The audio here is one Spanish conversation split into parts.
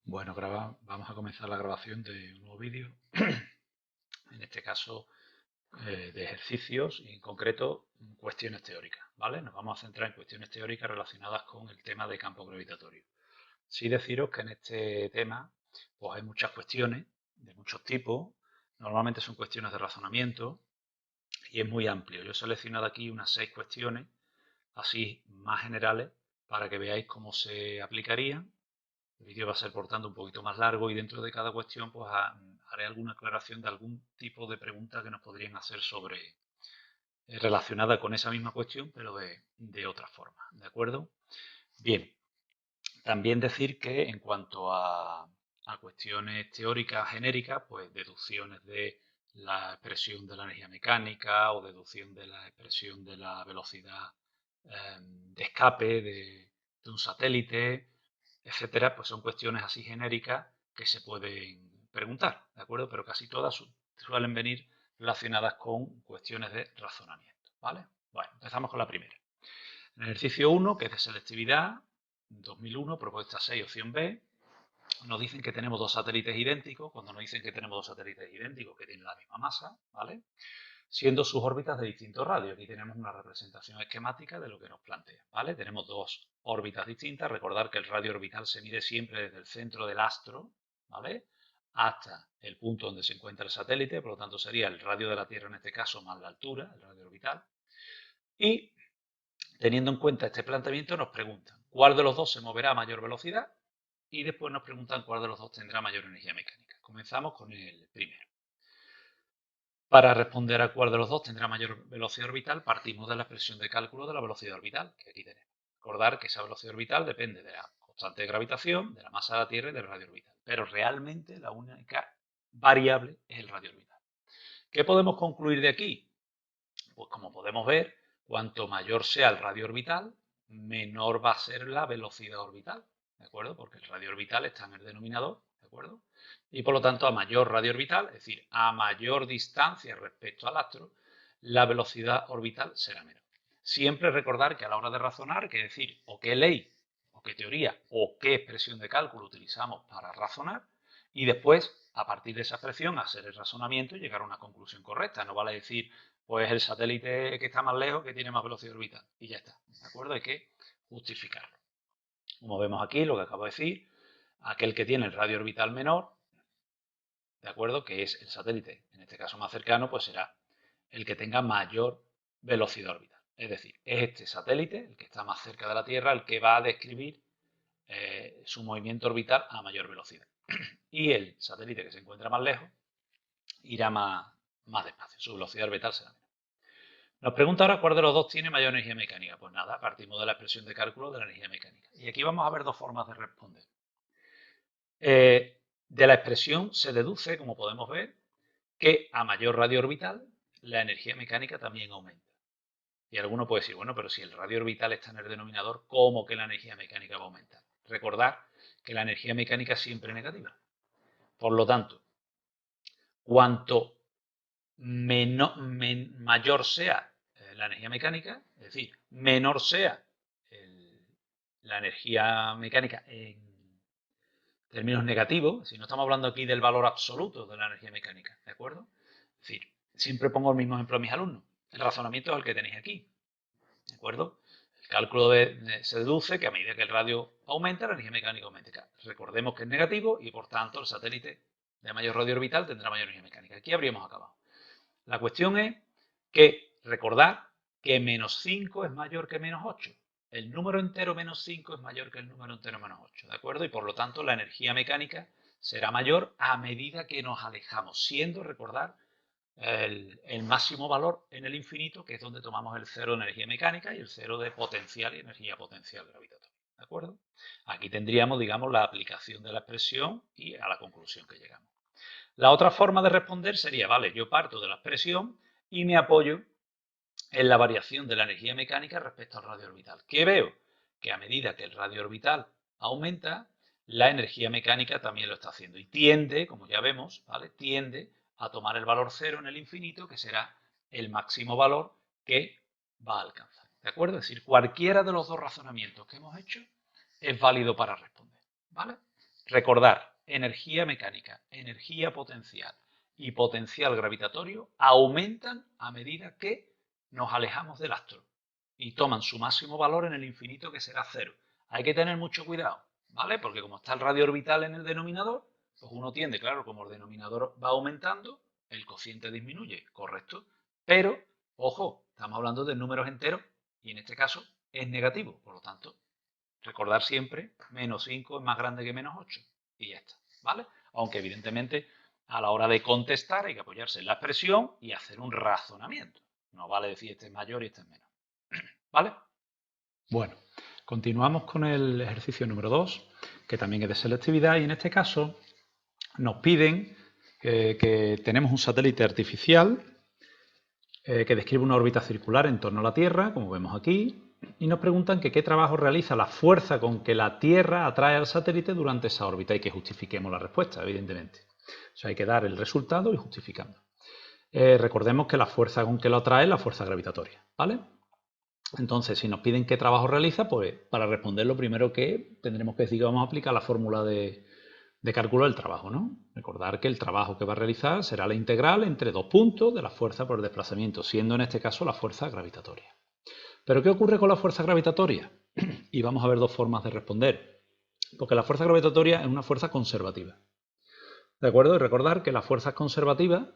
Bueno, vamos a comenzar la grabación de un nuevo vídeo, en este caso de ejercicios y en concreto cuestiones teóricas, ¿vale? Nos vamos a centrar en cuestiones teóricas relacionadas con el tema de campo gravitatorio. Sí deciros que en este tema pues hay muchas cuestiones de muchos tipos, normalmente son cuestiones de razonamiento y es muy amplio. Yo he seleccionado aquí unas 6 cuestiones, así más generales, para que veáis cómo se aplicarían. El vídeo va a ser, por tanto, un poquito más largo y dentro de cada cuestión pues haré alguna aclaración de algún tipo de pregunta que nos podrían hacer sobre relacionada con esa misma cuestión, pero de otra forma, ¿de acuerdo? Bien, también decir que en cuanto a cuestiones teóricas genéricas, pues deducciones de la expresión de la energía mecánica o deducción de la expresión de la velocidad de escape de un satélite, etcétera, pues son cuestiones así genéricas que se pueden preguntar, ¿de acuerdo? Pero casi todas suelen venir relacionadas con cuestiones de razonamiento, ¿vale? Bueno, empezamos con la primera. En el ejercicio 1, que es de selectividad, 2001, propuesta 6, opción B, nos dicen que tenemos dos satélites idénticos. Cuando nos dicen que tenemos dos satélites idénticos que tienen la misma masa, ¿vale? Siendo sus órbitas de distintos radios. Aquí tenemos una representación esquemática de lo que nos plantea, ¿vale? Tenemos dos órbitas distintas. Recordar que el radio orbital se mide siempre desde el centro del astro, ¿vale? Hasta el punto donde se encuentra el satélite, por lo tanto sería el radio de la Tierra en este caso más la altura, el radio orbital. Y teniendo en cuenta este planteamiento nos preguntan cuál de los dos se moverá a mayor velocidad y después nos preguntan cuál de los dos tendrá mayor energía mecánica. Comenzamos con el primero. Para responder a cuál de los dos tendrá mayor velocidad orbital, partimos de la expresión de cálculo de la velocidad orbital, que aquí tenemos. Recordar que esa velocidad orbital depende de la constante de gravitación, de la masa de la Tierra y del radio orbital. Pero realmente la única variable es el radio orbital. ¿Qué podemos concluir de aquí? Pues como podemos ver, cuanto mayor sea el radio orbital, menor va a ser la velocidad orbital, ¿de acuerdo? Porque el radio orbital está en el denominador, ¿de acuerdo? Y por lo tanto, a mayor radio orbital, es decir, a mayor distancia respecto al astro, la velocidad orbital será menor. Siempre recordar que a la hora de razonar, que decir, o qué ley, o qué teoría, o qué expresión de cálculo utilizamos para razonar, y después, a partir de esa expresión, hacer el razonamiento y llegar a una conclusión correcta. No vale decir, pues el satélite que está más lejos que tiene más velocidad orbital. Y ya está, ¿de acuerdo? Hay que justificarlo. Como vemos aquí, lo que acabo de decir, aquel que tiene el radio orbital menor, ¿de acuerdo? Que es el satélite, en este caso más cercano, pues será el que tenga mayor velocidad orbital. Es decir, es este satélite, el que está más cerca de la Tierra, el que va a describir su movimiento orbital a mayor velocidad. Y el satélite que se encuentra más lejos irá más despacio, su velocidad orbital será menor. Nos pregunta ahora cuál de los dos tiene mayor energía mecánica. Pues nada, partimos de la expresión de cálculo de la energía mecánica. Y aquí vamos a ver dos formas de responder. De la expresión se deduce, como podemos ver, que a mayor radio orbital la energía mecánica también aumenta. Y alguno puede decir, bueno, pero si el radio orbital está en el denominador, ¿cómo que la energía mecánica va a aumentar? Recordad que la energía mecánica es siempre negativa. Por lo tanto, cuanto mayor sea la energía mecánica, es decir, menor sea la energía mecánica en términos negativos, si no estamos hablando aquí del valor absoluto de la energía mecánica, ¿de acuerdo? Es decir, siempre pongo el mismo ejemplo a mis alumnos. El razonamiento es el que tenéis aquí, ¿de acuerdo? El cálculo se deduce que a medida que el radio aumenta, la energía mecánica aumenta. Recordemos que es negativo y, por tanto, el satélite de mayor radio orbital tendrá mayor energía mecánica. Aquí habríamos acabado. La cuestión es que recordar que menos 5 es mayor que menos 8. El número entero menos 5 es mayor que el número entero menos 8, ¿de acuerdo? Y por lo tanto la energía mecánica será mayor a medida que nos alejamos, siendo, recordar, el máximo valor en el infinito, que es donde tomamos el cero de energía mecánica y el cero de potencial y energía potencial gravitatoria, ¿de acuerdo? Aquí tendríamos, digamos, la aplicación de la expresión y a la conclusión que llegamos. La otra forma de responder sería, vale, yo parto de la expresión y me apoyo en la variación de la energía mecánica respecto al radio orbital. ¿Qué veo? Que a medida que el radio orbital aumenta, la energía mecánica también lo está haciendo y tiende, como ya vemos, ¿vale? Tiende a tomar el valor cero en el infinito, que será el máximo valor que va a alcanzar. ¿De acuerdo? Es decir, cualquiera de los dos razonamientos que hemos hecho es válido para responder. ¿Vale? Recordar, energía mecánica, energía potencial y potencial gravitatorio aumentan a medida que nos alejamos del astro y toman su máximo valor en el infinito, que será cero. Hay que tener mucho cuidado, ¿vale? Porque como está el radio orbital en el denominador, pues uno tiende, claro, como el denominador va aumentando, el cociente disminuye, correcto. Pero, ojo, estamos hablando de números enteros y en este caso es negativo, por lo tanto, recordar siempre, menos 5 es más grande que menos 8 y ya está, ¿vale? Aunque evidentemente a la hora de contestar hay que apoyarse en la expresión y hacer un razonamiento. No vale decir este es mayor y este es menos, ¿vale? Bueno, continuamos con el ejercicio número 2, que también es de selectividad, y en este caso nos piden que tenemos un satélite artificial que describe una órbita circular en torno a la Tierra, como vemos aquí, y nos preguntan que qué trabajo realiza la fuerza con que la Tierra atrae al satélite durante esa órbita y que justifiquemos la respuesta, evidentemente. O sea, hay que dar el resultado y justificando. Recordemos que la fuerza con que lo atrae es la fuerza gravitatoria, ¿vale? Entonces, si nos piden qué trabajo realiza, pues para responder lo primero que tendremos que decir que vamos a aplicar la fórmula de cálculo del trabajo, ¿no? Recordar que el trabajo que va a realizar será la integral entre dos puntos de la fuerza por el desplazamiento, siendo en este caso la fuerza gravitatoria. ¿Pero qué ocurre con la fuerza gravitatoria? Y vamos a ver dos formas de responder. Porque la fuerza gravitatoria es una fuerza conservativa. ¿De acuerdo? Y recordar que las fuerzas conservativas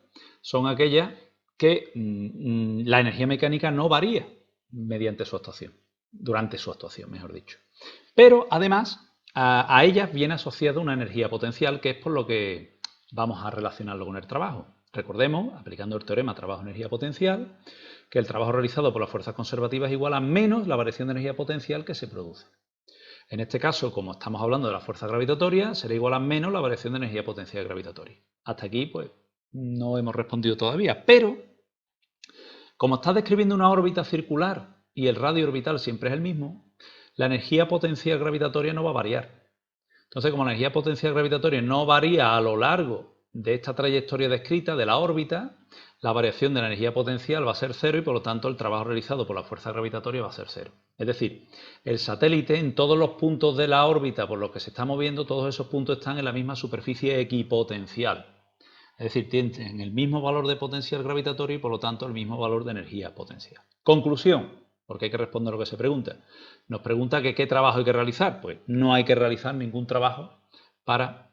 son aquellas que la energía mecánica no varía mediante su actuación, durante su actuación, mejor dicho. Pero además a ellas viene asociada una energía potencial, que es por lo que vamos a relacionarlo con el trabajo. Recordemos, aplicando el teorema trabajo-energía potencial, que el trabajo realizado por las fuerzas conservativas es igual a menos la variación de energía potencial que se produce. En este caso, como estamos hablando de la fuerza gravitatoria, será igual a menos la variación de energía potencial gravitatoria. Hasta aquí, pues, no hemos respondido todavía, pero como está describiendo una órbita circular y el radio orbital siempre es el mismo, la energía potencial gravitatoria no va a variar. Entonces, como la energía potencial gravitatoria no varía a lo largo de esta trayectoria descrita de la órbita, la variación de la energía potencial va a ser cero y por lo tanto el trabajo realizado por la fuerza gravitatoria va a ser cero. Es decir, el satélite en todos los puntos de la órbita por los que se está moviendo, todos esos puntos están en la misma superficie equipotencial. Es decir, tienen el mismo valor de potencial gravitatorio y por lo tanto el mismo valor de energía potencial. Conclusión, porque hay que responder lo que se pregunta. Nos pregunta que qué trabajo hay que realizar. Pues no hay que realizar ningún trabajo para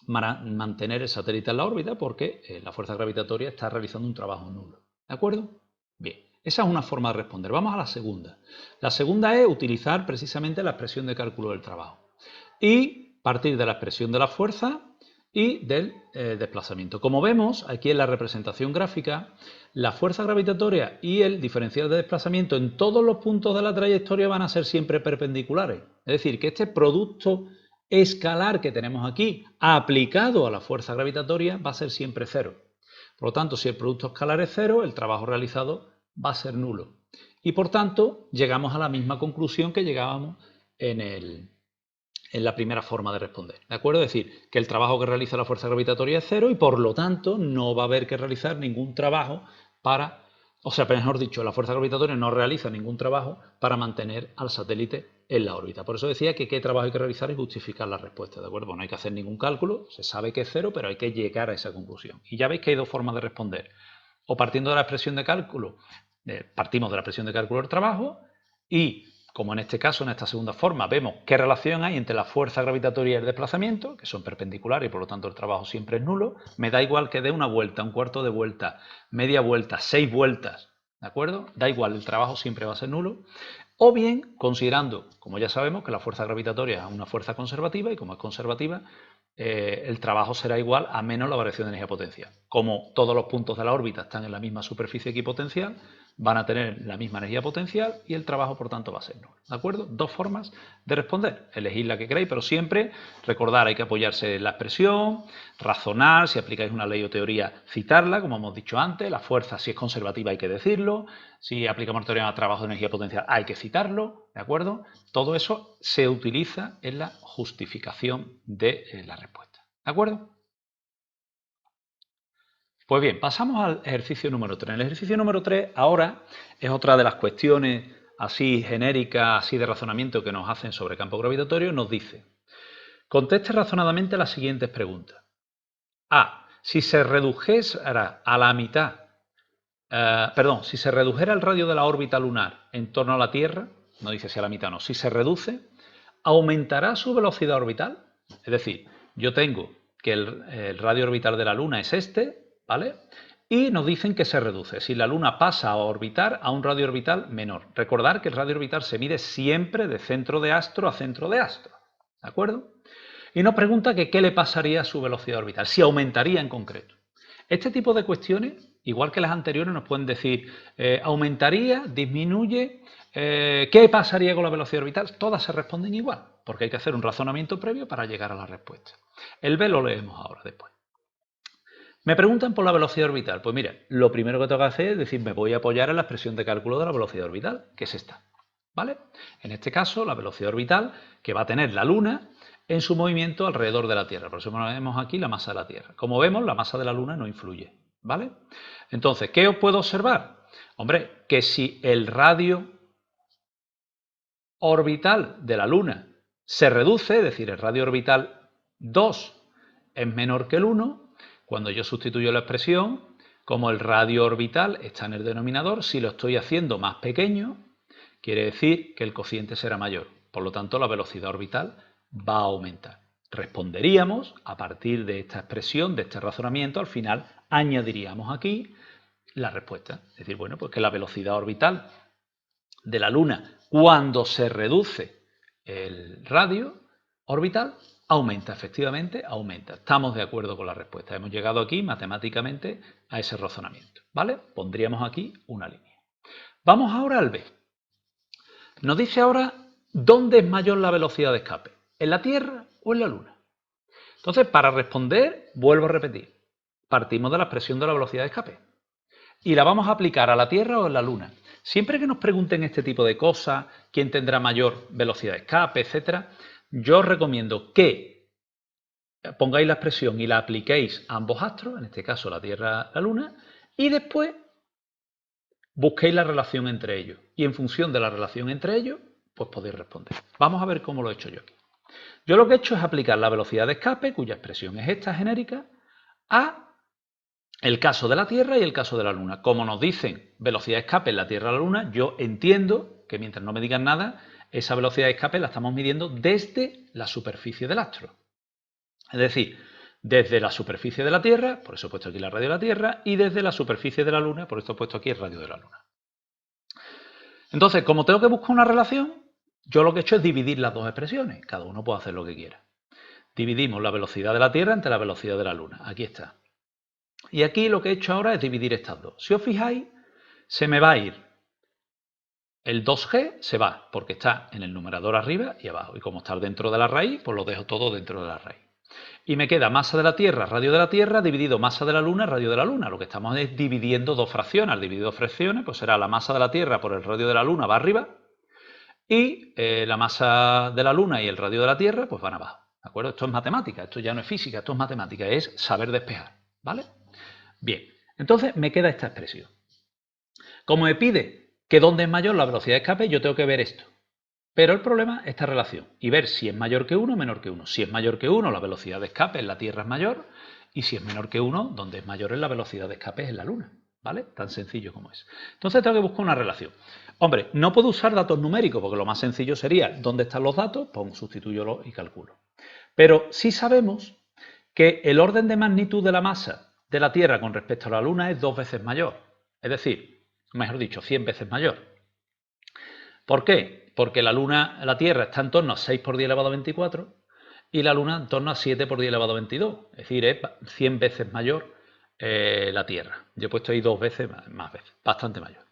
mantener el satélite en la órbita porque la fuerza gravitatoria está realizando un trabajo nulo. ¿De acuerdo? Bien, esa es una forma de responder. Vamos a la segunda. La segunda es utilizar precisamente la expresión de cálculo del trabajo y partir de la expresión de la fuerza y del desplazamiento. Como vemos aquí en la representación gráfica, la fuerza gravitatoria y el diferencial de desplazamiento en todos los puntos de la trayectoria van a ser siempre perpendiculares. Es decir, que este producto escalar que tenemos aquí aplicado a la fuerza gravitatoria va a ser siempre cero. Por lo tanto, si el producto escalar es cero, el trabajo realizado va a ser nulo. Y por tanto, llegamos a la misma conclusión que llegábamos en la primera forma de responder. ¿De acuerdo? Es decir, que el trabajo que realiza la fuerza gravitatoria es cero y por lo tanto no va a haber que realizar ningún trabajo para, o sea, mejor dicho, la fuerza gravitatoria no realiza ningún trabajo para mantener al satélite en la órbita. Por eso decía que qué trabajo hay que realizar y justificar la respuesta. ¿De acuerdo? No hay que hacer ningún cálculo, se sabe que es cero, pero hay que llegar a esa conclusión. Y ya veis que hay dos formas de responder. O partiendo de la expresión de cálculo, partimos de la expresión de cálculo del trabajo y como en este caso, en esta segunda forma, vemos qué relación hay entre la fuerza gravitatoria y el desplazamiento, que son perpendiculares y por lo tanto el trabajo siempre es nulo, me da igual que dé una vuelta, un cuarto de vuelta, media vuelta, 6 vueltas, ¿de acuerdo? Da igual, el trabajo siempre va a ser nulo. O bien, considerando, como ya sabemos, que la fuerza gravitatoria es una fuerza conservativa y como es conservativa, el trabajo será igual a menos la variación de energía potencial. Como todos los puntos de la órbita están en la misma superficie equipotencial, van a tener la misma energía potencial y el trabajo, por tanto, va a ser nulo. ¿De acuerdo? Dos formas de responder. Elegid la que queráis, pero siempre recordar, hay que apoyarse en la expresión, razonar, si aplicáis una ley o teoría, citarla, como hemos dicho antes. La fuerza, si es conservativa, hay que decirlo. Si aplicamos el teorema de trabajo de energía potencial, hay que citarlo. ¿De acuerdo? Todo eso se utiliza en la justificación de la respuesta. ¿De acuerdo? Pues bien, pasamos al ejercicio número 3. El ejercicio número 3 ahora es otra de las cuestiones así genéricas, así de razonamiento que nos hacen sobre campo gravitatorio. Nos dice, Conteste razonadamente las siguientes preguntas. A. Si se redujera a la mitad, si se redujera el radio de la órbita lunar en torno a la Tierra, no dice si a la mitad o no, si se reduce, ¿aumentará su velocidad orbital? Es decir, yo tengo que el radio orbital de la Luna es este, ¿vale? Y nos dicen que se reduce. Si la Luna pasa a orbitar a un radio orbital menor. Recordar que el radio orbital se mide siempre de centro de astro a centro de astro, ¿de acuerdo? Y nos pregunta que qué le pasaría a su velocidad orbital, si aumentaría en concreto. Este tipo de cuestiones, igual que las anteriores, nos pueden decir aumentaría, disminuye, ¿qué pasaría con la velocidad orbital? Todas se responden igual, porque hay que hacer un razonamiento previo para llegar a la respuesta. El B lo leemos ahora después. Me preguntan por la velocidad orbital. Pues mira, lo primero que tengo que hacer es decir, me voy a apoyar en la expresión de cálculo de la velocidad orbital, que es esta, ¿vale? En este caso, la velocidad orbital que va a tener la Luna en su movimiento alrededor de la Tierra. Por eso vemos aquí la masa de la Tierra. Como vemos, la masa de la Luna no influye, ¿vale? Entonces, ¿qué os puedo observar? Hombre, que si el radio orbital de la Luna se reduce, es decir, el radio orbital 2 es menor que el 1, cuando yo sustituyo la expresión, como el radio orbital está en el denominador, si lo estoy haciendo más pequeño, quiere decir que el cociente será mayor. Por lo tanto, la velocidad orbital va a aumentar. Responderíamos a partir de esta expresión, de este razonamiento, al final añadiríamos aquí la respuesta. Es decir, bueno, pues que la velocidad orbital de la Luna, cuando se reduce el radio orbital, aumenta, efectivamente, aumenta. Estamos de acuerdo con la respuesta. Hemos llegado aquí matemáticamente a ese razonamiento, ¿vale? Pondríamos aquí una línea. Vamos ahora al B. Nos dice ahora dónde es mayor la velocidad de escape, ¿en la Tierra o en la Luna? Entonces, para responder, vuelvo a repetir, partimos de la expresión de la velocidad de escape y la vamos a aplicar a la Tierra o en la Luna. Siempre que nos pregunten este tipo de cosas, quién tendrá mayor velocidad de escape, etcétera, yo os recomiendo que pongáis la expresión y la apliquéis a ambos astros, en este caso la Tierra y la Luna, y después busquéis la relación entre ellos. Y en función de la relación entre ellos, pues podéis responder. Vamos a ver cómo lo he hecho yo aquí. Yo lo que he hecho es aplicar la velocidad de escape, cuya expresión es esta genérica, a el caso de la Tierra y el caso de la Luna. Como nos dicen velocidad de escape en la Tierra y la Luna, yo entiendo que mientras no me digan nada, esa velocidad de escape la estamos midiendo desde la superficie del astro. Es decir, desde la superficie de la Tierra, por eso he puesto aquí la radio de la Tierra, y desde la superficie de la Luna, por eso he puesto aquí el radio de la Luna. Entonces, como tengo que buscar una relación, yo lo que he hecho es dividir las dos expresiones. Cada uno puede hacer lo que quiera. Dividimos la velocidad de la Tierra entre la velocidad de la Luna. Aquí está. Y aquí lo que he hecho ahora es dividir estas dos. Si os fijáis, se me va a ir el 2G, se va, porque está en el numerador arriba y abajo. Y como está dentro de la raíz, pues lo dejo todo dentro de la raíz. Y me queda masa de la Tierra, radio de la Tierra, dividido masa de la Luna, radio de la Luna. Lo que estamos es dividiendo dos fracciones. Al dividir dos fracciones, pues será la masa de la Tierra por el radio de la Luna va arriba y la masa de la Luna y el radio de la Tierra pues van abajo. ¿De acuerdo? Esto es matemática, esto ya no es física, esto es matemática, es saber despejar. ¿Vale? Bien, entonces me queda esta expresión. Como me pide que dónde es mayor la velocidad de escape, yo tengo que ver esto. Pero el problema es esta relación y ver si es mayor que 1 o menor que 1. Si es mayor que 1, la velocidad de escape en la Tierra es mayor, y si es menor que 1, donde es mayor es la velocidad de escape es en la Luna. ¿Vale? Tan sencillo como es. Entonces tengo que buscar una relación. Hombre, no puedo usar datos numéricos porque lo más sencillo sería ¿dónde están los datos? Pues sustituyo y calculo. Pero sí sabemos que el orden de magnitud de la masa de la Tierra con respecto a la Luna es 2 veces mayor. Es decir, mejor dicho, 100 veces mayor. ¿Por qué? Porque la Tierra está en torno a 6 por 10 elevado a 24 y la Luna en torno a 7 por 10 elevado a 22. Es decir, es 100 veces mayor la Tierra. Yo he puesto ahí 2 veces, más veces, bastante mayor.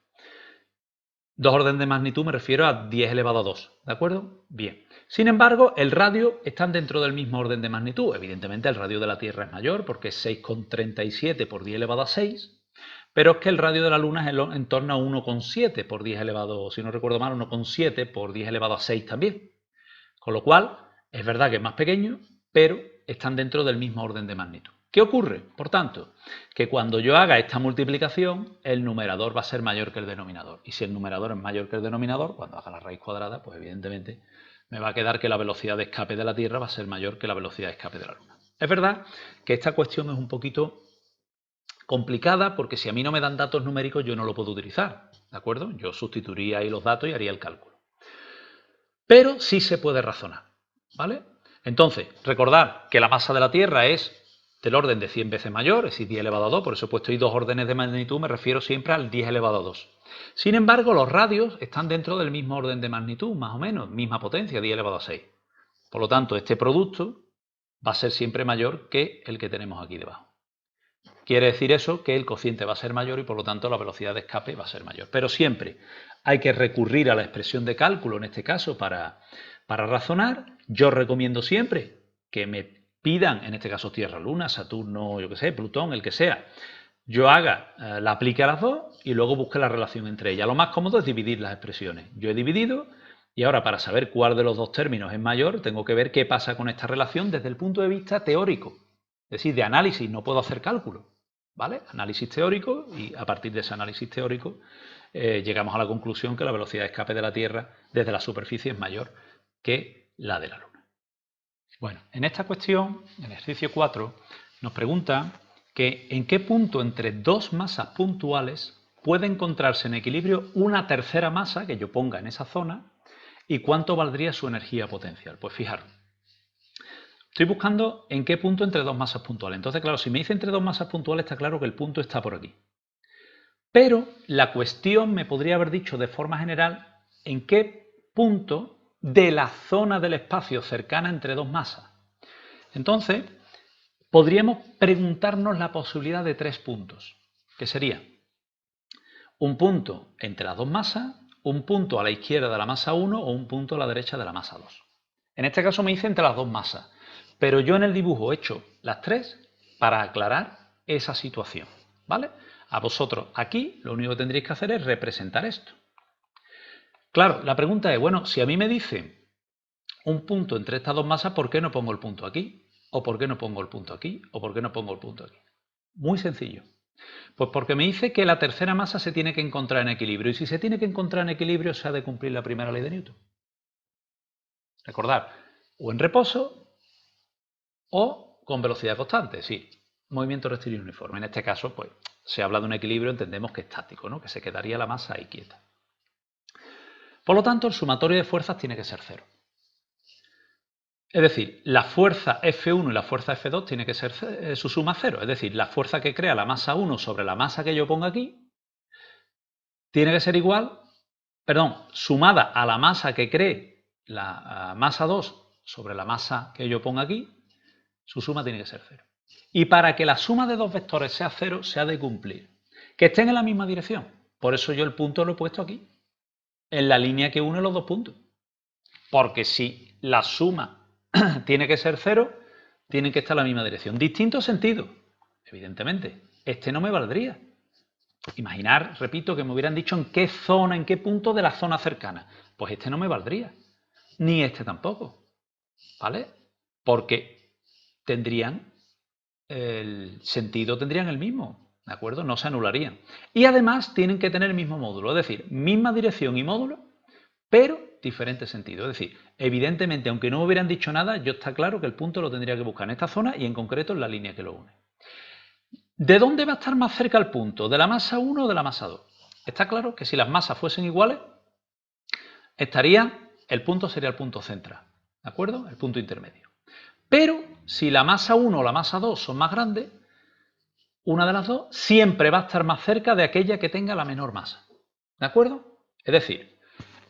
2 órdenes de magnitud me refiero a 10 elevado a 2, ¿de acuerdo? Bien. Sin embargo, el radio están dentro del mismo orden de magnitud. Evidentemente, el radio de la Tierra es mayor porque es 6,37 por 10 elevado a 6. Pero es que el radio de la Luna es en torno a 1,7 por 10 elevado, si no recuerdo mal, 1,7 por 10 elevado a 6 también. Con lo cual, es verdad que es más pequeño, pero están dentro del mismo orden de magnitud. ¿Qué ocurre? Por tanto, que cuando yo haga esta multiplicación, el numerador va a ser mayor que el denominador. Y si el numerador es mayor que el denominador, cuando haga la raíz cuadrada, pues evidentemente me va a quedar que la velocidad de escape de la Tierra va a ser mayor que la velocidad de escape de la Luna. Es verdad que esta cuestión es un poquito complicada porque si a mí no me dan datos numéricos yo no lo puedo utilizar, ¿de acuerdo? Yo sustituiría ahí los datos y haría el cálculo. Pero sí se puede razonar, ¿vale? Entonces, recordad que la masa de la Tierra es del orden de 100 veces mayor, es decir, 10 elevado a 2, por eso he puesto ahí dos órdenes de magnitud, me refiero siempre al 10 elevado a 2. Sin embargo, los radios están dentro del mismo orden de magnitud, más o menos, misma potencia, 10 elevado a 6. Por lo tanto, este producto va a ser siempre mayor que el que tenemos aquí debajo. Quiere decir eso que el cociente va a ser mayor y por lo tanto la velocidad de escape va a ser mayor. Pero siempre hay que recurrir a la expresión de cálculo, en este caso, para razonar. Yo recomiendo siempre que me pidan, en este caso Tierra, Luna, Saturno, yo que sé, Plutón, el que sea, yo haga, la aplique a las dos y luego busque la relación entre ellas. Lo más cómodo es dividir las expresiones. Yo he dividido y ahora para saber cuál de los dos términos es mayor, tengo que ver qué pasa con esta relación desde el punto de vista teórico. Es decir, de análisis, no puedo hacer cálculo, ¿vale? Análisis teórico y a partir de ese análisis teórico llegamos a la conclusión que la velocidad de escape de la Tierra desde la superficie es mayor que la de la Luna. Bueno, en esta cuestión, en el ejercicio 4, nos pregunta que en qué punto entre dos masas puntuales puede encontrarse en equilibrio una tercera masa que yo ponga en esa zona y cuánto valdría su energía potencial. Pues fijaros, estoy buscando en qué punto entre dos masas puntuales. Entonces, claro, si me dice entre dos masas puntuales está claro que el punto está por aquí. Pero la cuestión me podría haber dicho de forma general en qué punto de la zona del espacio cercana entre dos masas. Entonces, podríamos preguntarnos la posibilidad de 3 puntos, que sería un punto entre las dos masas, un punto a la izquierda de la masa 1 o un punto a la derecha de la masa 2. En este caso me dice entre las dos masas, pero yo en el dibujo he hecho las 3 para aclarar esa situación, ¿vale? A vosotros aquí lo único que tendréis que hacer es representar esto. Claro, la pregunta es, bueno, si a mí me dice un punto entre estas dos masas, ¿por qué no pongo el punto aquí? ¿O por qué no pongo el punto aquí? ¿O por qué no pongo el punto aquí? Muy sencillo. Pues porque me dice que la tercera masa se tiene que encontrar en equilibrio. Y si se tiene que encontrar en equilibrio, se ha de cumplir la primera ley de Newton. Recordad, o en reposo o con velocidad constante, sí. Movimiento rectilíneo uniforme. En este caso, pues, se habla de un equilibrio, entendemos que estático, ¿no? Que se quedaría la masa ahí quieta. Por lo tanto, el sumatorio de fuerzas tiene que ser 0. Es decir, la fuerza F1 y la fuerza F2 tiene que ser su suma 0. Es decir, la fuerza que crea la masa 1 sobre la masa que yo pongo aquí tiene que ser igual, sumada a la masa que cree la masa 2 sobre la masa que yo pongo aquí, su suma tiene que ser 0. Y para que la suma de dos vectores sea 0, se ha de cumplir que estén en la misma dirección. Por eso yo el punto lo he puesto aquí, en la línea que une los dos puntos. Porque si la suma tiene que ser 0, tienen que estar en la misma dirección. Distinto sentido, evidentemente. Este no me valdría. Imaginar, repito, que me hubieran dicho en qué zona, en qué punto de la zona cercana. Pues este no me valdría. Ni este tampoco. ¿Vale? Porque tendrían el sentido, tendrían el mismo. ¿De acuerdo? No se anularían. Y además tienen que tener el mismo módulo. Es decir, misma dirección y módulo, pero diferente sentido. Es decir, evidentemente, aunque no me hubieran dicho nada, yo está claro que el punto lo tendría que buscar en esta zona y en concreto en la línea que lo une. ¿De dónde va a estar más cerca el punto? ¿De la masa 1 o de la masa 2? Está claro que si las masas fuesen iguales, el punto sería el punto central, ¿de acuerdo? El punto intermedio. Pero si la masa 1 o la masa 2 son más grandes, una de las dos siempre va a estar más cerca de aquella que tenga la menor masa, ¿de acuerdo? Es decir,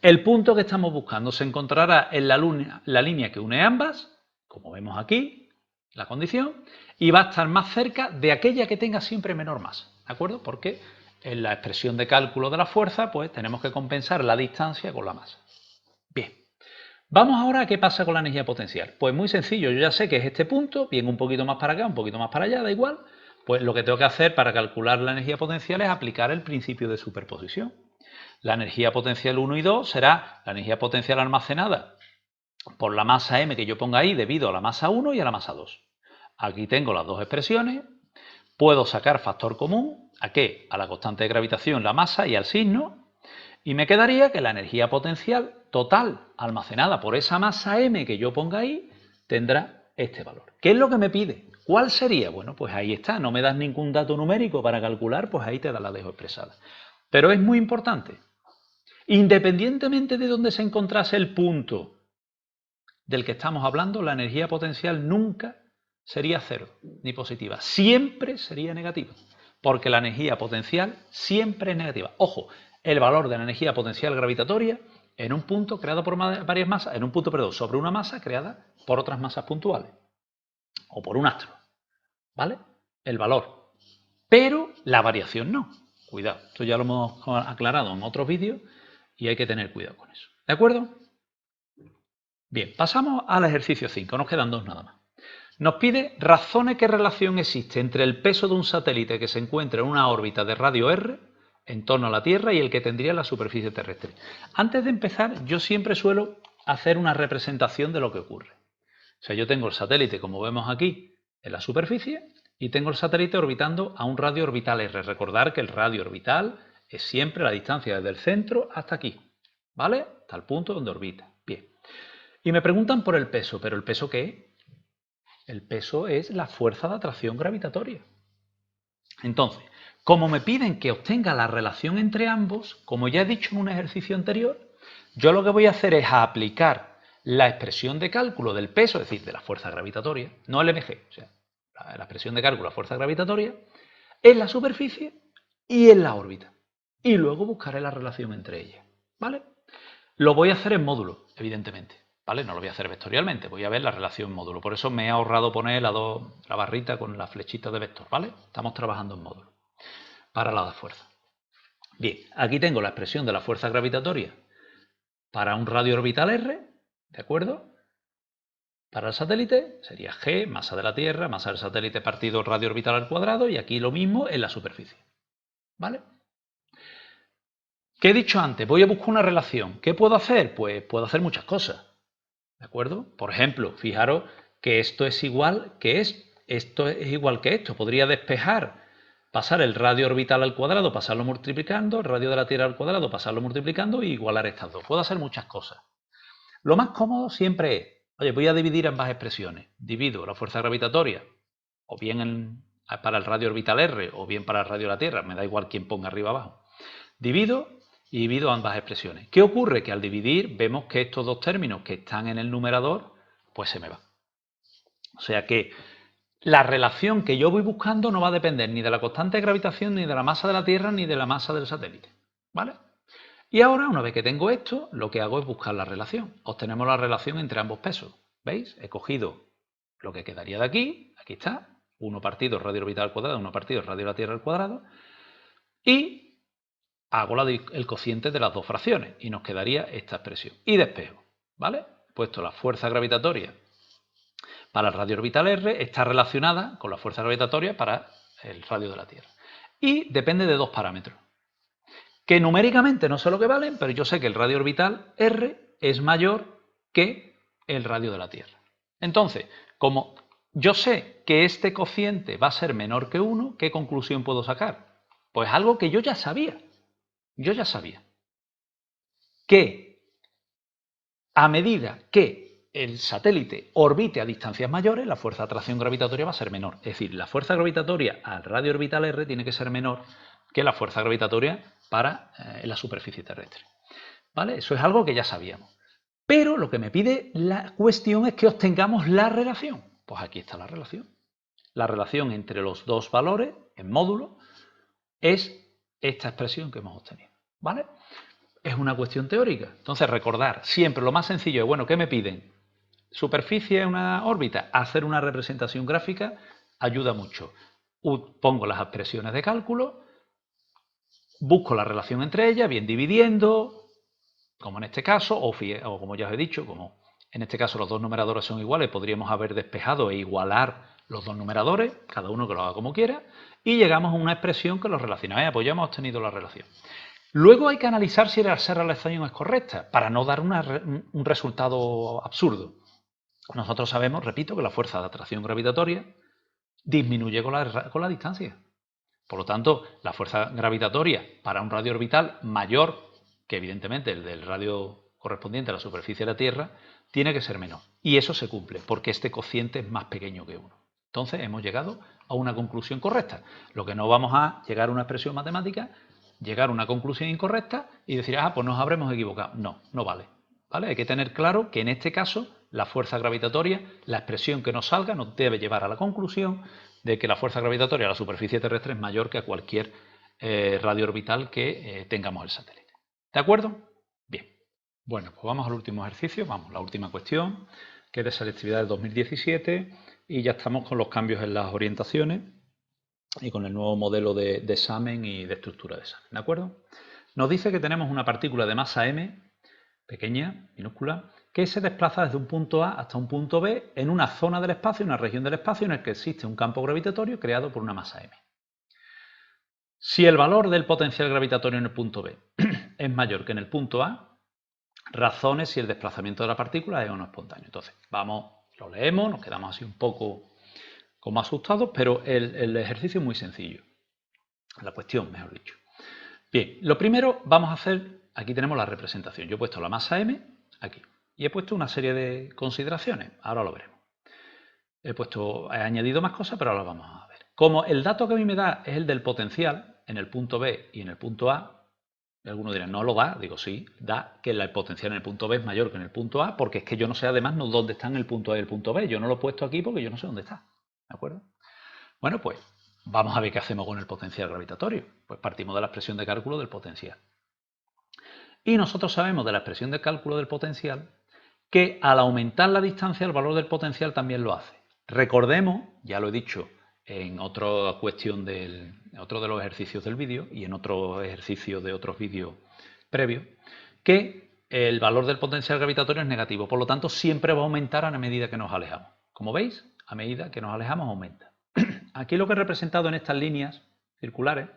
el punto que estamos buscando se encontrará en la línea que une ambas, como vemos aquí, la condición, y va a estar más cerca de aquella que tenga siempre menor masa, ¿de acuerdo? Porque en la expresión de cálculo de la fuerza, pues tenemos que compensar la distancia con la masa. Bien, vamos ahora a qué pasa con la energía potencial. Pues muy sencillo, yo ya sé que es este punto, bien un poquito más para acá, un poquito más para allá, da igual. Pues lo que tengo que hacer para calcular la energía potencial es aplicar el principio de superposición. La energía potencial 1 y 2 será la energía potencial almacenada por la masa m que yo ponga ahí debido a la masa 1 y a la masa 2. Aquí tengo las dos expresiones. Puedo sacar factor común. ¿A qué? A la constante de gravitación, la masa y al signo. Y me quedaría que la energía potencial total almacenada por esa masa m que yo ponga ahí tendrá este valor. ¿Qué es lo que me pide? ¿Cuál sería? Bueno, pues ahí está. No me das ningún dato numérico para calcular, pues ahí te la dejo expresada. Pero es muy importante. Independientemente de dónde se encontrase el punto del que estamos hablando, la energía potencial nunca sería cero ni positiva. Siempre sería negativa. Porque la energía potencial siempre es negativa. Ojo, el valor de la energía potencial gravitatoria en un punto creado por varias masas, en un punto, perdón, sobre una masa creada por otras masas puntuales. O por un astro. ¿Vale? El valor. Pero la variación no. Cuidado. Esto ya lo hemos aclarado en otros vídeos y hay que tener cuidado con eso. ¿De acuerdo? Bien, pasamos al ejercicio 5. Nos quedan dos nada más. Nos pide razone qué relación existe entre el peso de un satélite que se encuentra en una órbita de radio R en torno a la Tierra y el que tendría la superficie terrestre. Antes de empezar, yo siempre suelo hacer una representación de lo que ocurre. O sea, yo tengo el satélite, como vemos aquí, en la superficie y tengo el satélite orbitando a un radio orbital R. Recordar que el radio orbital es siempre la distancia desde el centro hasta aquí, ¿vale? Hasta el punto donde orbita. Bien. Y me preguntan por el peso, ¿pero el peso qué es? El peso es la fuerza de atracción gravitatoria. Entonces, como me piden que obtenga la relación entre ambos, como ya he dicho en un ejercicio anterior, yo lo que voy a hacer es aplicar la expresión de cálculo del peso, es decir, de la fuerza gravitatoria, no el mg, o sea, la expresión de cálculo de la fuerza gravitatoria, en la superficie y en la órbita. Y luego buscaré la relación entre ellas, ¿vale? Lo voy a hacer en módulo, evidentemente. ¿Vale? No lo voy a hacer vectorialmente, voy a ver la relación módulo. Por eso me he ahorrado poner la barrita con la flechita de vector, ¿vale? Estamos trabajando en módulo para la fuerza. Bien, aquí tengo la expresión de la fuerza gravitatoria para un radio orbital R, ¿de acuerdo? Para el satélite sería G, masa de la Tierra, masa del satélite partido radio orbital al cuadrado, y aquí lo mismo en la superficie, ¿vale? ¿Qué he dicho antes? Voy a buscar una relación. ¿Qué puedo hacer? Pues puedo hacer muchas cosas. ¿De acuerdo? Por ejemplo, fijaros que esto es igual que esto es igual que esto. Podría despejar, pasar el radio orbital al cuadrado, pasarlo multiplicando, el radio de la Tierra al cuadrado, pasarlo multiplicando y igualar estas dos. Puedo hacer muchas cosas. Lo más cómodo siempre es, oye, voy a dividir ambas expresiones. Divido la fuerza gravitatoria, o bien para el radio orbital R, o bien para el radio de la Tierra, me da igual quién ponga arriba abajo. Divido y divido ambas expresiones. ¿Qué ocurre? Que al dividir vemos que estos dos términos que están en el numerador, pues se me van. O sea que la relación que yo voy buscando no va a depender ni de la constante de gravitación, ni de la masa de la Tierra, ni de la masa del satélite. ¿Vale? Y ahora, una vez que tengo esto, lo que hago es buscar la relación. Obtenemos la relación entre ambos pesos. ¿Veis? He cogido lo que quedaría de aquí está, 1 partido radio orbital al cuadrado, 1 partido radio de la Tierra al cuadrado, y hago el cociente de las dos fracciones y nos quedaría esta expresión. Y despejo, ¿vale? He puesto la fuerza gravitatoria para el radio orbital R, está relacionada con la fuerza gravitatoria para el radio de la Tierra. Y depende de dos parámetros, que numéricamente no sé lo que valen, pero yo sé que el radio orbital R es mayor que el radio de la Tierra. Entonces, como yo sé que este cociente va a ser menor que 1, ¿qué conclusión puedo sacar? Pues algo que yo ya sabía. Yo ya sabía que a medida que el satélite orbite a distancias mayores, la fuerza de atracción gravitatoria va a ser menor. Es decir, la fuerza gravitatoria al radio orbital R tiene que ser menor que la fuerza gravitatoria para la superficie terrestre. ¿Vale? Eso es algo que ya sabíamos. Pero lo que me pide la cuestión es que obtengamos la relación. Pues aquí está la relación. La relación entre los dos valores en módulo es esta expresión que hemos obtenido. ¿Vale? Es una cuestión teórica. Entonces, recordar, siempre lo más sencillo es, bueno, ¿qué me piden? Superficie, una órbita. Hacer una representación gráfica ayuda mucho. Pongo las expresiones de cálculo, busco la relación entre ellas, bien dividiendo, como en este caso, o como ya os he dicho, como en este caso los dos numeradores son iguales, podríamos haber despejado e igualar los dos numeradores, cada uno que lo haga como quiera, y llegamos a una expresión que los relaciona. Pues ya hemos obtenido la relación. Luego hay que analizar si la relación es correcta, para no dar un resultado absurdo. Nosotros sabemos, repito, que la fuerza de atracción gravitatoria disminuye con la distancia. Por lo tanto, la fuerza gravitatoria para un radio orbital mayor que evidentemente el del radio correspondiente a la superficie de la Tierra tiene que ser menor. Y eso se cumple, porque este cociente es más pequeño que 1. Entonces hemos llegado a una conclusión correcta. Lo que no vamos a llegar a una expresión matemática, llegar a una conclusión incorrecta y decir, pues nos habremos equivocado. No, no vale. ¿Vale? Hay que tener claro que en este caso la fuerza gravitatoria, la expresión que nos salga, nos debe llevar a la conclusión de que la fuerza gravitatoria a la superficie terrestre es mayor que a cualquier radio orbital que tengamos el satélite. ¿De acuerdo? Bien. Bueno, pues vamos al último ejercicio, la última cuestión, que es de selectividad del 2017, y ya estamos con los cambios en las orientaciones y con el nuevo modelo de examen y de estructura de examen. ¿De acuerdo? Nos dice que tenemos una partícula de masa m, pequeña, minúscula, que se desplaza desde un punto A hasta un punto B en una zona del espacio, una región del espacio en el que existe un campo gravitatorio creado por una masa m. Si el valor del potencial gravitatorio en el punto B es mayor que en el punto A, razone si el desplazamiento de la partícula es o no espontáneo. Entonces, lo leemos, nos quedamos así un poco como asustados, pero el ejercicio es muy sencillo. La cuestión, mejor dicho. Bien, lo primero vamos a hacer, aquí tenemos la representación. Yo he puesto la masa m aquí y he puesto una serie de consideraciones. Ahora lo veremos. He añadido más cosas, pero ahora lo vamos a ver. Como el dato que a mí me da es el del potencial en el punto B y en el punto A, algunos dirán, no lo da, digo sí, da que el potencial en el punto B es mayor que en el punto A, porque es que yo no sé además dónde están el punto A y el punto B, yo no lo he puesto aquí porque yo no sé dónde está, ¿de acuerdo? Bueno, pues vamos a ver qué hacemos con el potencial gravitatorio. Pues partimos de la expresión de cálculo del potencial. Y nosotros sabemos de la expresión de cálculo del potencial que al aumentar la distancia el valor del potencial también lo hace. Recordemos, ya lo he dicho en otra cuestión otro de los ejercicios del vídeo y en otro ejercicio de otros vídeos previos, que el valor del potencial gravitatorio es negativo, por lo tanto siempre va a aumentar a medida que nos alejamos. Como veis, a medida que nos alejamos aumenta. Aquí lo que he representado en estas líneas circulares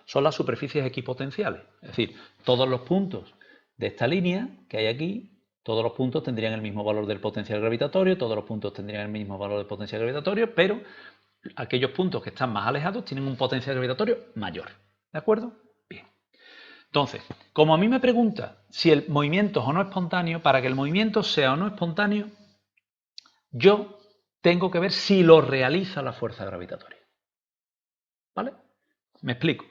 son las superficies equipotenciales, es decir, todos los puntos de esta línea que hay aquí, todos los puntos tendrían el mismo valor del potencial gravitatorio, todos los puntos tendrían el mismo valor del potencial gravitatorio, pero aquellos puntos que están más alejados tienen un potencial gravitatorio mayor. ¿De acuerdo? Bien. Entonces, como a mí me pregunta si el movimiento es o no espontáneo, para que el movimiento sea o no espontáneo, yo tengo que ver si lo realiza la fuerza gravitatoria. ¿Vale? Me explico.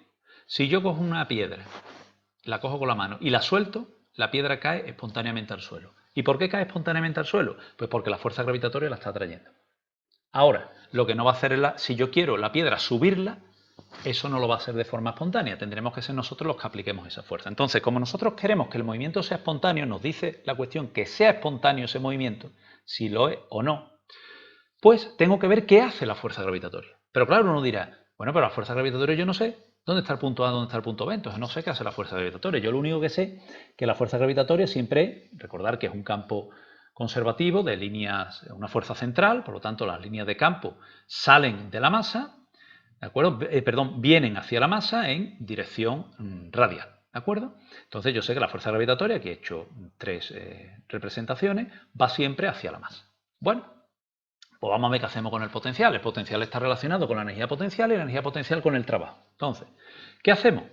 Si yo cojo una piedra, la cojo con la mano y la suelto, la piedra cae espontáneamente al suelo. ¿Y por qué cae espontáneamente al suelo? Pues porque la fuerza gravitatoria la está atrayendo. Ahora, lo que no va a hacer es, si yo quiero la piedra subirla, eso no lo va a hacer de forma espontánea. Tendremos que ser nosotros los que apliquemos esa fuerza. Entonces, como nosotros queremos que el movimiento sea espontáneo, nos dice la cuestión que sea espontáneo ese movimiento, si lo es o no, pues tengo que ver qué hace la fuerza gravitatoria. Pero claro, uno dirá, bueno, pero la fuerza gravitatoria yo no sé dónde está el punto A, dónde está el punto B, entonces no sé qué hace la fuerza gravitatoria. Yo lo único que sé es que la fuerza gravitatoria siempre, recordar que es un campo conservativo de líneas, una fuerza central, por lo tanto las líneas de campo salen de la masa, ¿de acuerdo? Vienen hacia la masa en dirección radial, ¿de acuerdo? Entonces yo sé que la fuerza gravitatoria, aquí he hecho 3 representaciones, va siempre hacia la masa. Bueno, pues vamos a ver qué hacemos con el potencial. El potencial está relacionado con la energía potencial y la energía potencial con el trabajo. Entonces, ¿qué hacemos?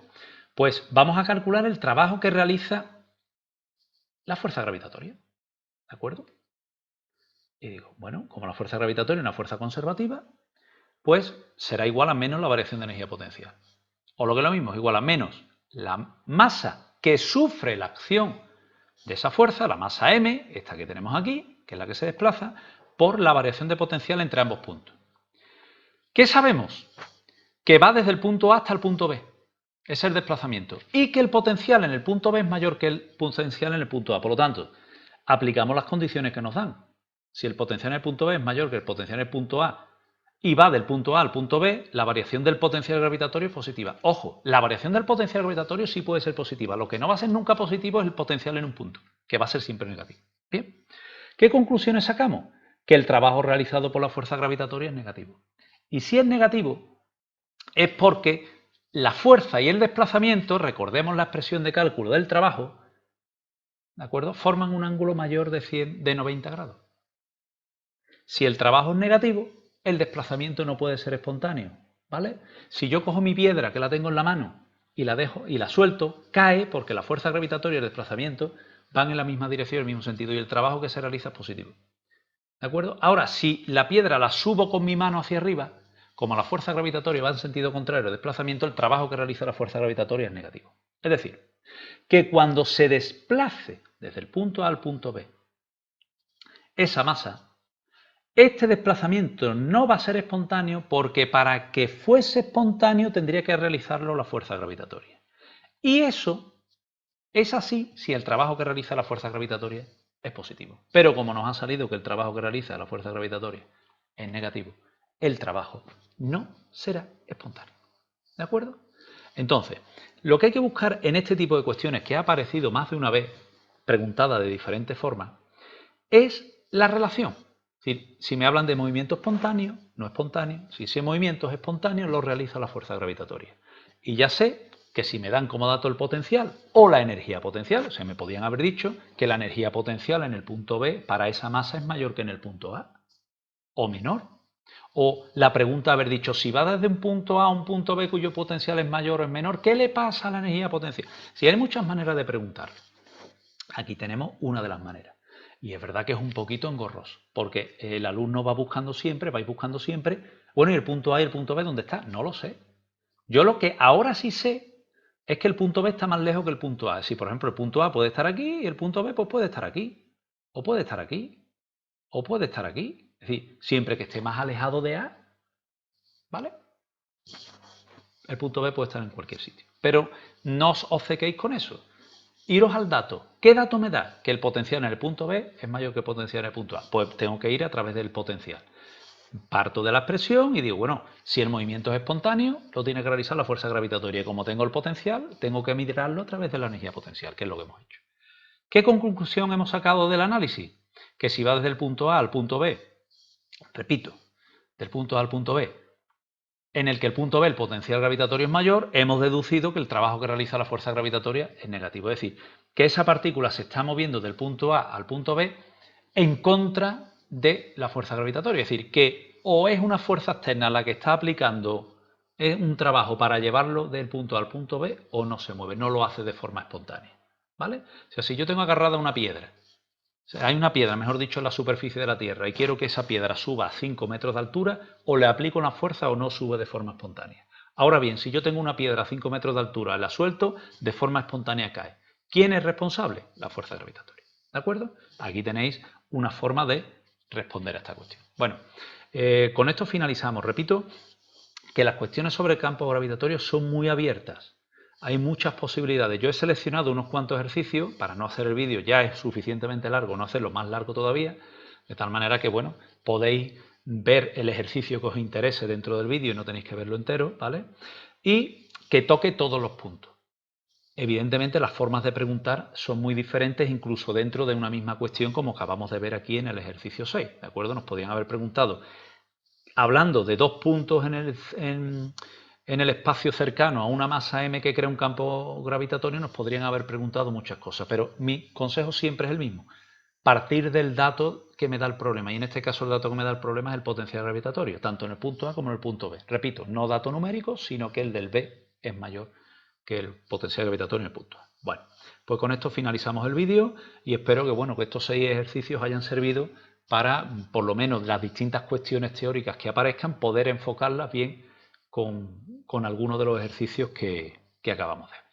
Pues vamos a calcular el trabajo que realiza la fuerza gravitatoria. ¿De acuerdo? Y digo, bueno, como la fuerza gravitatoria es una fuerza conservativa, pues será igual a menos la variación de energía potencial. O lo que es lo mismo, es igual a menos la masa que sufre la acción de esa fuerza, la masa m, esta que tenemos aquí, que es la que se desplaza, por la variación de potencial entre ambos puntos. ¿Qué sabemos? Que va desde el punto A hasta el punto B. Es el desplazamiento. Y que el potencial en el punto B es mayor que el potencial en el punto A. Por lo tanto, aplicamos las condiciones que nos dan. Si el potencial en el punto B es mayor que el potencial en el punto A y va del punto A al punto B, la variación del potencial gravitatorio es positiva. Ojo, la variación del potencial gravitatorio sí puede ser positiva. Lo que no va a ser nunca positivo es el potencial en un punto, que va a ser siempre negativo. Bien. ¿Qué conclusiones sacamos? Que el trabajo realizado por la fuerza gravitatoria es negativo. Y si es negativo, es porque la fuerza y el desplazamiento, recordemos la expresión de cálculo del trabajo, ¿de acuerdo? Forman un ángulo mayor de 90 grados. Si el trabajo es negativo, el desplazamiento no puede ser espontáneo, ¿vale? Si yo cojo mi piedra, que la tengo en la mano, y la dejo y la suelto, cae porque la fuerza gravitatoria y el desplazamiento van en la misma dirección, en el mismo sentido, y el trabajo que se realiza es positivo. ¿De acuerdo? Ahora, si la piedra la subo con mi mano hacia arriba, como la fuerza gravitatoria va en sentido contrario al desplazamiento, el trabajo que realiza la fuerza gravitatoria es negativo. Es decir, que cuando se desplace desde el punto A al punto B esa masa, este desplazamiento no va a ser espontáneo porque para que fuese espontáneo tendría que realizarlo la fuerza gravitatoria. Y eso es así si el trabajo que realiza la fuerza gravitatoria es positivo. Pero como nos ha salido que el trabajo que realiza la fuerza gravitatoria es negativo, el trabajo no será espontáneo. ¿De acuerdo? Entonces, lo que hay que buscar en este tipo de cuestiones que ha aparecido más de una vez, preguntada de diferentes formas, es la relación. Es decir, si me hablan de movimiento espontáneo, no espontáneo, si ese movimiento es espontáneo, lo realiza la fuerza gravitatoria. Y ya sé que si me dan como dato el potencial o la energía potencial, o sea, me podían haber dicho que la energía potencial en el punto B para esa masa es mayor que en el punto A, o menor. O la pregunta haber dicho, si va desde un punto A a un punto B cuyo potencial es mayor o es menor, ¿qué le pasa a la energía potencial? Si hay muchas maneras de preguntar. Aquí tenemos una de las maneras. Y es verdad que es un poquito engorroso, porque el alumno va buscando siempre, vais buscando siempre, bueno, ¿y el punto A y el punto B dónde está? No lo sé. Yo lo que ahora sí sé es que el punto B está más lejos que el punto A. Si, por ejemplo, el punto A puede estar aquí y el punto B pues puede estar aquí, o puede estar aquí, o puede estar aquí. Es decir, siempre que esté más alejado de A, ¿vale? El punto B puede estar en cualquier sitio. Pero no os obcequéis con eso. Iros al dato. ¿Qué dato me da? Que el potencial en el punto B es mayor que el potencial en el punto A. Pues tengo que ir a través del potencial. Parto de la expresión y digo, bueno, si el movimiento es espontáneo, lo tiene que realizar la fuerza gravitatoria. Y como tengo el potencial, tengo que mirarlo a través de la energía potencial, que es lo que hemos hecho. ¿Qué conclusión hemos sacado del análisis? Que si va desde el punto A al punto B, repito, del punto A al punto B, en el que el punto B, el potencial gravitatorio es mayor, hemos deducido que el trabajo que realiza la fuerza gravitatoria es negativo. Es decir, que esa partícula se está moviendo del punto A al punto B en contra de la fuerza gravitatoria. Es decir, que o es una fuerza externa la que está aplicando un trabajo para llevarlo del punto A al punto B o no se mueve, no lo hace de forma espontánea. ¿Vale? O sea, si yo tengo agarrada una piedra, o sea, hay una piedra, mejor dicho, en la superficie de la Tierra y quiero que esa piedra suba a 5 metros de altura, o le aplico una fuerza o no sube de forma espontánea. Ahora bien, si yo tengo una piedra a 5 metros de altura, la suelto, de forma espontánea cae. ¿Quién es responsable? La fuerza gravitatoria. ¿De acuerdo? Aquí tenéis una forma de responder a esta cuestión. Bueno, con esto finalizamos. Repito que las cuestiones sobre el campo gravitatorio son muy abiertas. Hay muchas posibilidades. Yo he seleccionado unos cuantos ejercicios para no hacer el vídeo, ya es suficientemente largo, no hacerlo más largo todavía, de tal manera que, bueno, podéis ver el ejercicio que os interese dentro del vídeo y no tenéis que verlo entero, ¿vale? Y que toque todos los puntos. Evidentemente las formas de preguntar son muy diferentes incluso dentro de una misma cuestión, como acabamos de ver aquí en el ejercicio 6, ¿de acuerdo? Nos podían haber preguntado, hablando de dos puntos en el espacio cercano a una masa m que crea un campo gravitatorio, nos podrían haber preguntado muchas cosas, pero mi consejo siempre es el mismo: partir del dato que me da el problema, y en este caso el dato que me da el problema es el potencial gravitatorio, tanto en el punto A como en el punto B. Repito, no dato numérico, sino que el del B es mayor que el potencial gravitatorio en el punto A. Bueno, pues con esto finalizamos el vídeo y espero que, bueno, que estos 6 ejercicios hayan servido para, por lo menos, las distintas cuestiones teóricas que aparezcan, poder enfocarlas bien con algunos de los ejercicios que acabamos de ver.